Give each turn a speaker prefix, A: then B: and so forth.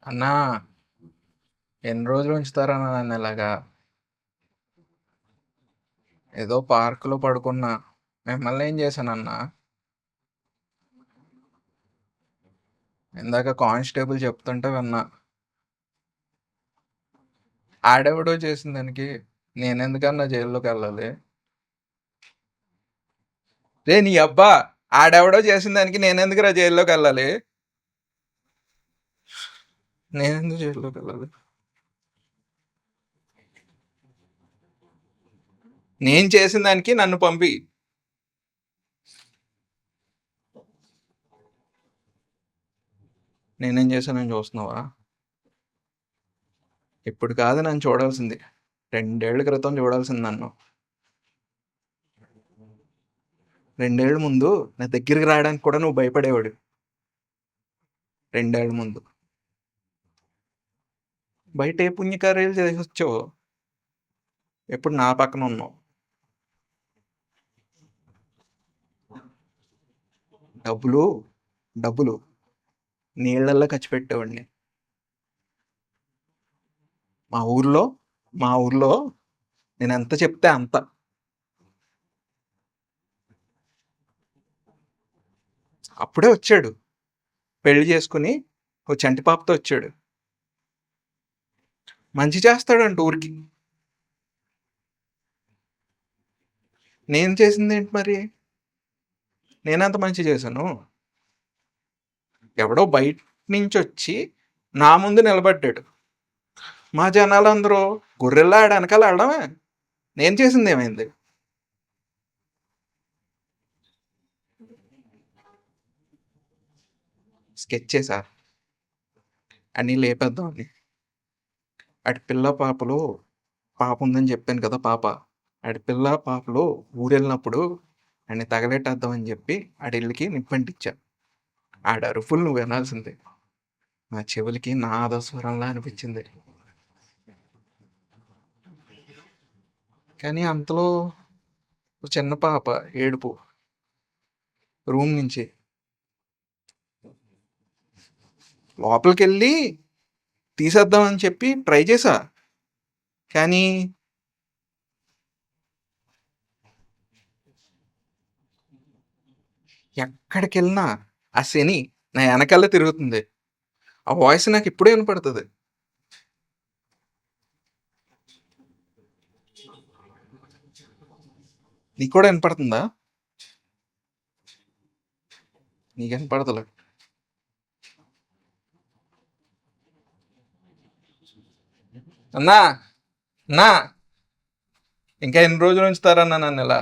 A: అన్నా, ఎన్ని రోజులు ఉంచుతారన్నా నన్ను ఇలాగా? ఏదో పార్కులో పడుకున్నా. మిమ్మల్ని ఏం చేశానన్నా? ఇందాక కానిస్టేబుల్ చెప్తుంటే విన్నా. ఆడెవడో చేసిన దానికి నేనెందుకన్నా జైల్లోకి వెళ్ళాలి? రే నీ అబ్బా, ఆడెవడో చేసిన దానికి నేనెందుకురా జైల్లోకి వెళ్ళాలి? నేనెందుకు జైల్లోకి వెళ్ళాలి? నేను చేసిన దానికి నన్ను పంపి. నేనేం చేశానని చూస్తున్నావా? ఇప్పుడు కాదు నన్ను చూడాల్సింది, 2 ఏళ్ల క్రితం చూడాల్సింది నన్ను. 2 ఏళ్ల ముందు నా దగ్గరికి రావడానికి కూడా నువ్వు భయపడేవాడు. 2 ఏళ్ల ముందు బయట ఏ పుణ్యకార్యాలు చేసి వచ్చావు? ఎప్పుడు నా పక్కన ఉన్నావు. డబ్బులు డబ్బులు నీళ్ళల్లో ఖర్చు పెట్టేవాడిని. మా ఊర్లో మా ఊర్లో నేను ఎంత చెప్తే అంత. అప్పుడే వచ్చాడు, పెళ్లి చేసుకుని ఓ చంటి పాపతో వచ్చాడు. మంచి చేస్తాడంట ఊరికి. నేను చేసింది ఏంటి మరి? నేనంత మంచి చేశాను? ఎవడో బయట నుంచి వచ్చి నా ముందు నిలబడ్డాడు. మా జనాలందరూ గొర్రెల్లా ఆడ వెనకాల ఆడమే. నేను చేసింది ఏమైంది? స్కెచ్ చేశా అన్నీ లేపేద్దామని. అటు పిల్ల పాపలు, పాప ఉందని చెప్పాను కదా, పాప. ఆడి పిల్ల పాపలు ఊరెళ్ళినప్పుడు ఆడిని తగలెట్టేద్దామని చెప్పి ఆడిళ్ళకి నిప్పంటిచ్చా. ఆడ అరుపులు నువ్వు వినాల్సిందే. నా చెవులకి నాదస్వరంలా అనిపించింది. కానీ అంతలో ఓ చిన్న పాప ఏడుపు రూమ్ నుంచి లోపలికెళ్ళి తీసేద్దామని చెప్పి ట్రై చేశా. కానీ ఎక్కడికెళ్ళినా ఆ శని నా వెనకాలే తిరుగుతుంది. ఆ వాయిస్ నాకు ఇప్పుడే వినపడుతుంది. నీకు కూడా వినపడుతుందా? నీకు వినపడతలే. అన్నా, అన్నా, ఇంకా ఎన్ని రోజులు ఉంచుతారన్నా నన్ను ఇలా?